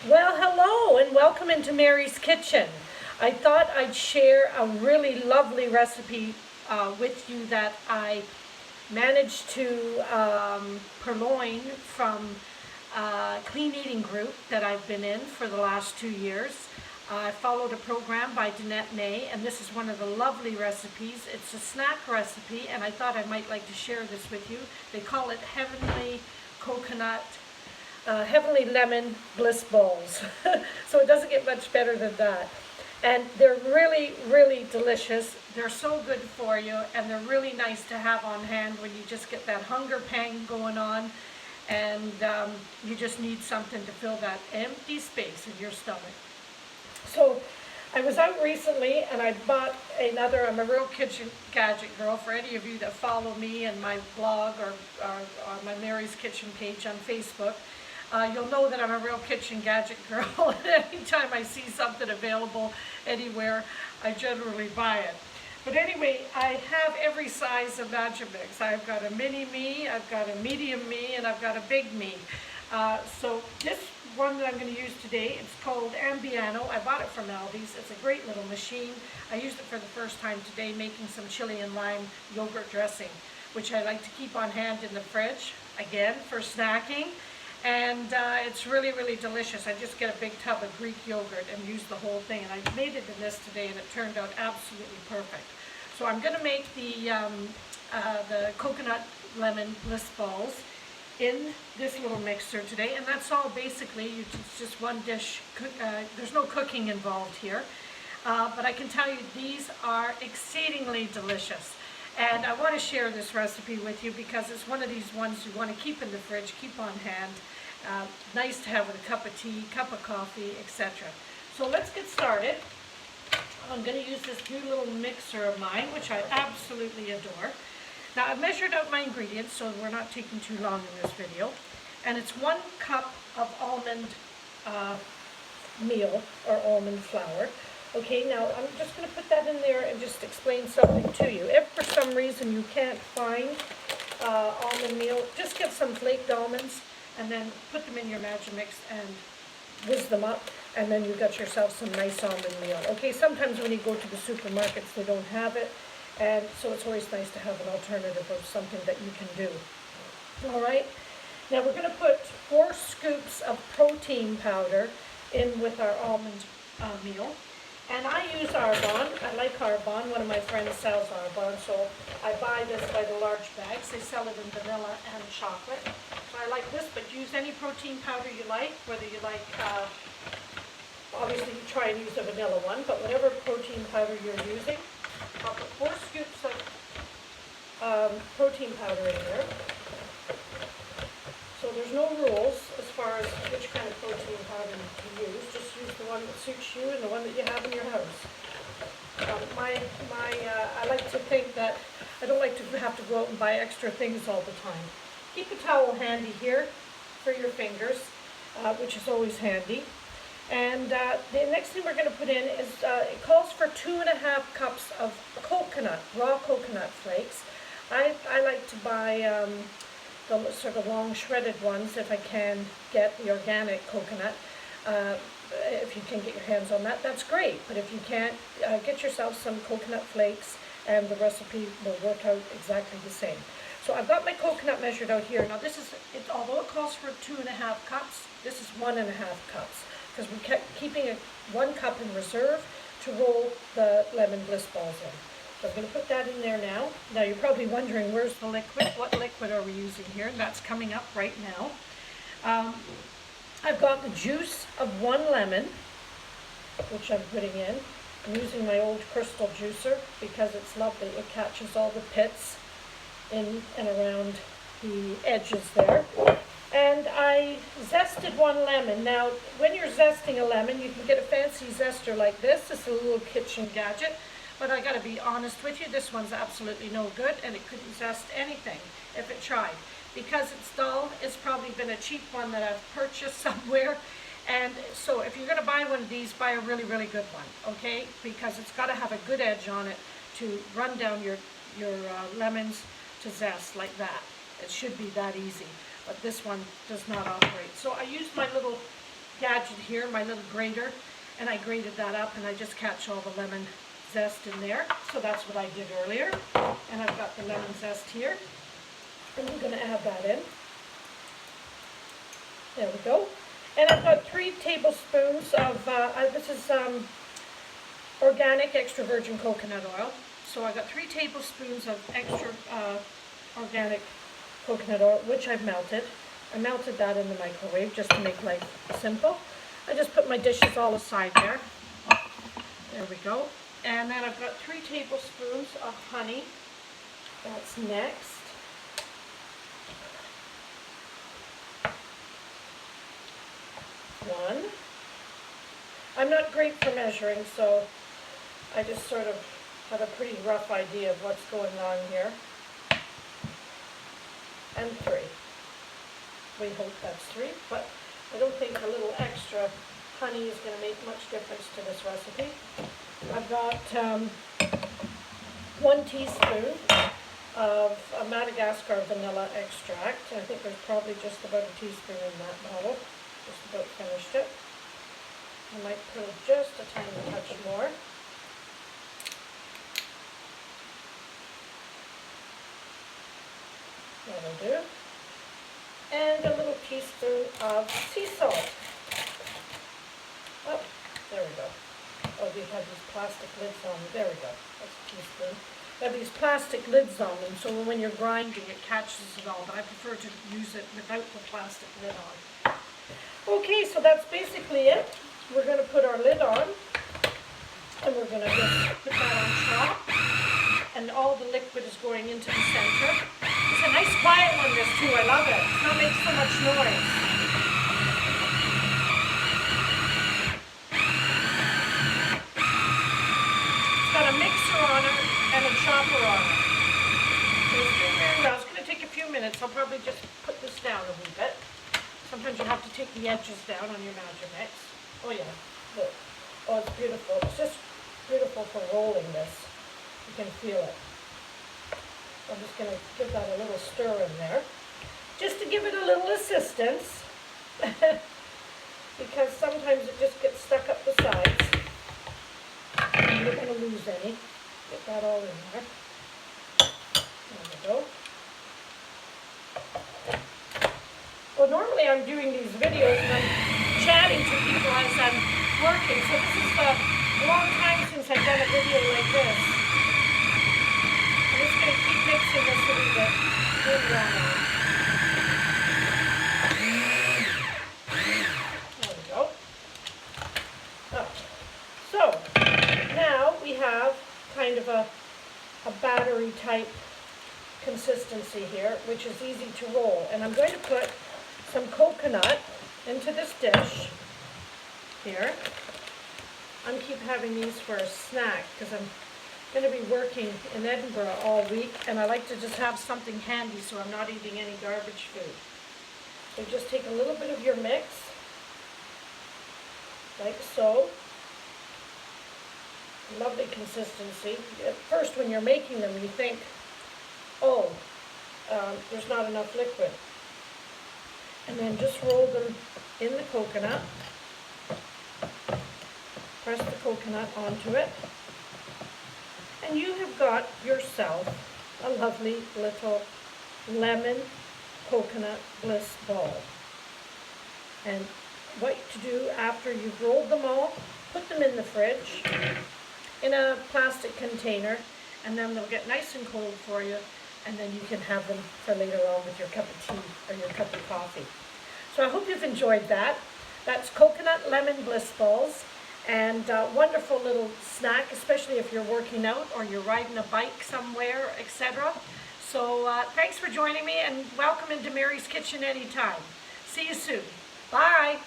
Well, hello and welcome into Mary's Kitchen. I thought I'd share a really lovely recipe with you that I managed to purloin from a clean eating group that I've been in for the last 2 years. I followed a program by Danette May, and this is one of the lovely recipes. It's a snack recipe, and I thought I might like to share this with you. They call it Heavenly Lemon Bliss Bowls. So it doesn't get much better than that. And they're really, really delicious. They're so good for you, and they're really nice to have on hand when you just get that hunger pang going on, and you just need something to fill that empty space in your stomach. So I was out recently and I bought another. I'm a real kitchen gadget girl. For any of you that follow me and my blog or on my Mary's Kitchen page on Facebook, you'll know that I'm a real kitchen gadget girl. Anytime I see something available anywhere, I generally buy it. But anyway, I have every size of Magimix. I've got a mini me, I've got a medium me, and I've got a big me. So this one that I'm going to use today, it's called Ambiano. I bought it from Aldi's. It's a great little machine. I used it for the first time today making some chili and lime yogurt dressing, which I like to keep on hand in the fridge, again, for snacking. And it's really, really delicious. I just get a big tub of Greek yogurt and use the whole thing. And I made it in this today, and it turned out absolutely perfect. So I'm going to make the coconut lemon bliss balls in this little mixer today, and that's all basically. It's just one dish. There's no cooking involved here, but I can tell you these are exceedingly delicious. And I want to share this recipe with you because it's one of these ones you want to keep in the fridge, keep on hand. Nice to have with a cup of tea, cup of coffee, etc. So let's get started. I'm going to use this new little mixer of mine, which I absolutely adore. Now I've measured out my ingredients so we're not taking too long in this video. And it's 1 cup of almond meal or almond flour. Okay, now I'm just going to put that in there and just explain something to you. If for some reason you can't find almond meal, just get some flaked almonds and then put them in your Magimix and whiz them up, and then you've got yourself some nice almond meal. Okay, sometimes when you go to the supermarkets they don't have it, and so it's always nice to have an alternative of something that you can do. All right, now we're going to put 4 scoops of protein powder in with our almond meal. And I use Arbonne. I like Arbonne. One of my friends sells Arbonne, so I buy this by the large bags. They sell it in vanilla and chocolate. So I like this, but use any protein powder you like, whether you like, obviously you try and use a vanilla one, but whatever protein powder you're using. I'll put 4 scoops of protein powder in there. So there's no rules as far as which kind of protein powder to use. Just use the one that suits you and the one that you have in your house. I like to think that I don't like to have to go out and buy extra things all the time. Keep a towel handy here for your fingers, which is always handy. And the next thing we're going to put in is, it calls for 2.5 cups of raw coconut flakes. I like to buy the sort of long shredded ones if I can get the organic coconut. If you can get your hands on that, that's great. But if you can't, get yourself some coconut flakes and the recipe will work out exactly the same. So I've got my coconut measured out here. Now this is, although it calls for 2.5 cups, this is 1.5 cups. Because we're keeping 1 cup in reserve to roll the lemon bliss balls in. So I'm going to put that in there now. Now you're probably wondering, where's the liquid? What liquid are we using here? And that's coming up right now. I've got the juice of 1 lemon, which I'm putting in. I'm using my old crystal juicer because it's lovely. It catches all the pits in and around the edges there. And I zested 1 lemon. Now, when you're zesting a lemon, you can get a fancy zester like this. It's a little kitchen gadget. But I gotta be honest with you, this one's absolutely no good, and it couldn't zest anything if it tried. Because it's dull, it's probably been a cheap one that I've purchased somewhere. And so if you're gonna buy one of these, buy a really, really good one, okay? Because it's gotta have a good edge on it to run down your lemons to zest like that. It should be that easy, but this one does not operate. So I used my little gadget here, my little grater, and I grated that up and I just catch all the lemon zest in there. So that's what I did earlier. And I've got the lemon zest here. And I'm going to add that in. There we go. And I've got 3 tablespoons of, this is organic extra virgin coconut oil. So I've got 3 tablespoons of extra organic coconut oil, which I've melted. I melted that in the microwave just to make life simple. I just put my dishes all aside there. There we go. And then I've got 3 tablespoons of honey. That's next. One. I'm not great for measuring, so I just sort of have a pretty rough idea of what's going on here. And 3. We hope that's 3, but I don't think a little extra honey is going to make much difference to this recipe. I've got 1 teaspoon of Madagascar vanilla extract. I think there's probably just about a teaspoon in that bottle. Just about finished it. I might put just a tiny touch more. That'll do. And a little teaspoon of sea salt. Oh, there we go. Oh, we have these plastic lids on. There we go. That's a teaspoon. They have these plastic lids on them, so when you're grinding, it catches it all. But I prefer to use it without the plastic lid on. Okay, so that's basically it. We're going to put our lid on, and we're going to just put that on top, and all the liquid is going into the center. It's a nice quiet one, this too. I love it. It's not making so much noise. It's got a mixer on it and a chopper on it. Now, it's going to take a few minutes. I'll probably just put this down a wee bit. Sometimes you have to take the edges down on your Magimix. Oh yeah, look. Oh, it's beautiful. It's just beautiful for rolling this. You can feel it. I'm just going to give that a little stir in there, just to give it a little assistance, because sometimes it just gets stuck up the sides. I'm not going to lose any. Get that all in there. There we go. Well, normally I'm doing these videos and I'm chatting to people as I'm working, so this is a long time since I've done a video like this. I'm just going to keep mixing this a little bit. There we go. Oh. So, now we have kind of a battery type consistency here, which is easy to roll. And I'm going to put some coconut into this dish here. I keep having these for a snack because I'm going to be working in Edinburgh all week, and I like to just have something handy so I'm not eating any garbage food. So just take a little bit of your mix, like so. Lovely consistency. At first when you're making them you think, oh, there's not enough liquid. And then just roll them in the coconut. Press the coconut onto it. And you have got yourself a lovely little lemon coconut bliss ball. And what to do after you've rolled them all, put them in the fridge in a plastic container, and then they'll get nice and cold for you, and then you can have them for later on with your cup of tea or your cup of coffee. So I hope you've enjoyed that. That's coconut lemon bliss balls, and wonderful little snack, especially if you're working out or you're riding a bike somewhere, etc. So thanks for joining me, and welcome into Mary's Kitchen anytime. See you soon. Bye.